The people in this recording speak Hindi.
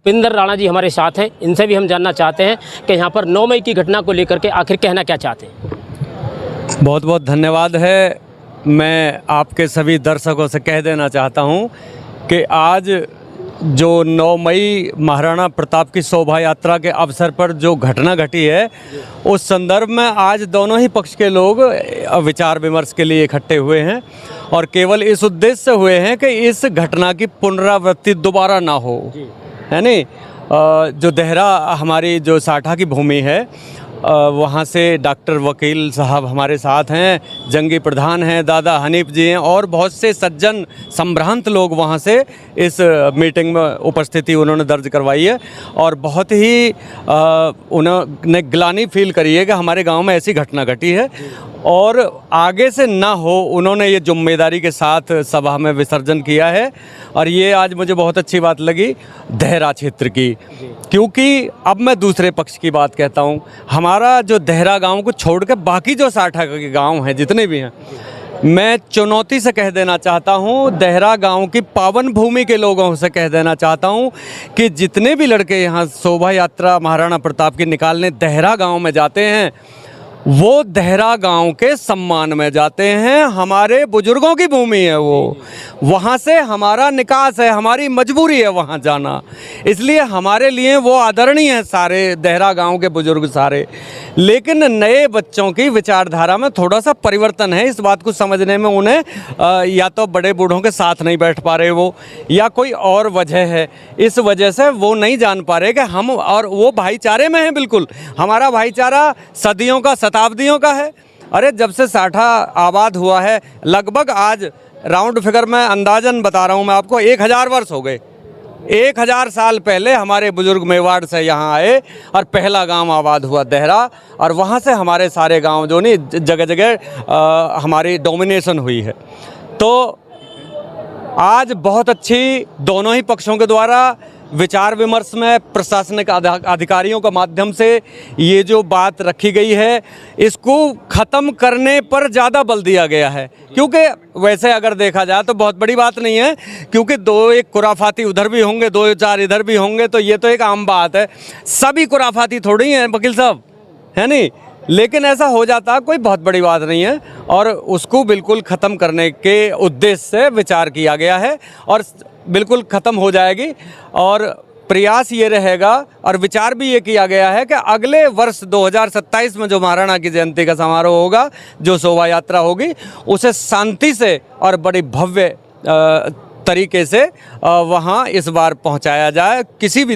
भूपिंदर राणा जी हमारे साथ हैं, इनसे भी हम जानना चाहते हैं कि यहाँ पर 9 मई की घटना को लेकर के आखिर कहना क्या चाहते हैं। बहुत बहुत धन्यवाद है। मैं आपके सभी दर्शकों से कह देना चाहता हूँ कि आज जो 9 मई महाराणा प्रताप की शोभा यात्रा के अवसर पर जो घटना घटी है, उस संदर्भ में आज दोनों ही पक्ष के लोग विचार विमर्श के लिए इकट्ठे हुए हैं और केवल इस उद्देश्य से हुए हैं कि इस घटना की पुनरावृत्ति दोबारा ना हो, है नहीं। जो देहरा हमारी जो साठा की भूमि है, वहाँ से डॉक्टर वकील साहब हमारे साथ हैं, जंगी प्रधान हैं, दादा हनीफ जी हैं और बहुत से सज्जन संभ्रांत लोग वहाँ से इस मीटिंग में उपस्थिति उन्होंने दर्ज करवाई है और बहुत ही उन्होंने ग्लानि फील करी है कि हमारे गांव में ऐसी घटना घटी है और आगे से ना हो। उन्होंने ये जिम्मेदारी के साथ सभा में विसर्जन किया है और ये आज मुझे बहुत अच्छी बात लगी देहरा क्षेत्र की, क्योंकि अब मैं दूसरे पक्ष की बात कहता हूँ। हमारा जो देहरा गांव को छोड़ के बाकी जो साठा के गांव हैं जितने भी हैं, मैं चुनौती से कह देना चाहता हूँ, देहरा गांव की पावन भूमि के लोगों से कह देना चाहता हूँ कि जितने भी लड़के यहाँ शोभा यात्रा महाराणा प्रताप की निकालने देहरा गांव में जाते हैं, वो देहरा गांव के सम्मान में जाते हैं। हमारे बुजुर्गों की भूमि है वो, वहाँ से हमारा निकास है, हमारी मजबूरी है वहाँ जाना, इसलिए हमारे लिए वो आदरणीय है सारे देहरा गांव के बुजुर्ग सारे। लेकिन नए बच्चों की विचारधारा में थोड़ा सा परिवर्तन है, इस बात को समझने में उन्हें या तो बड़े बूढ़ों के साथ नहीं बैठ पा रहे वो, या कोई और वजह है, इस वजह से वो नहीं जान पा रहे कि हम और वो भाईचारे में हैं। बिल्कुल हमारा भाईचारा सदियों का शताब्दियों का है। अरे जब से साठा आबाद हुआ है, लगभग आज राउंड फिगर में अंदाजन बता रहा हूँ मैं आपको, 1000 वर्ष हो गए। 1000 साल पहले हमारे बुजुर्ग मेवाड़ से यहाँ आए और पहला गांव आबाद हुआ देहरा, और वहाँ से हमारे सारे गांव जो नहीं जगह जगह हमारी डोमिनेशन हुई है। तो आज बहुत अच्छी दोनों ही पक्षों के द्वारा विचार विमर्श में प्रशासनिक अधिकारियों के माध्यम से ये जो बात रखी गई है, इसको ख़त्म करने पर ज़्यादा बल दिया गया है, क्योंकि वैसे अगर देखा जाए तो बहुत बड़ी बात नहीं है, क्योंकि 2-1 खुराफाती उधर भी होंगे, 2-4 इधर भी होंगे, तो ये तो एक आम बात है। सभी खुराफाती थोड़ी हैं वकील साहब, है नहीं। लेकिन ऐसा हो जाता कोई बहुत बड़ी बात नहीं है और उसको बिल्कुल ख़त्म करने के उद्देश्य से विचार किया गया है और बिल्कुल ख़त्म हो जाएगी। और प्रयास ये रहेगा और विचार भी ये किया गया है कि अगले वर्ष 2027 में जो महाराणा की जयंती का समारोह होगा, जो शोभा यात्रा होगी, उसे शांति से और बड़ी भव्य तरीके से वहाँ इस बार पहुँचाया जाए। किसी भी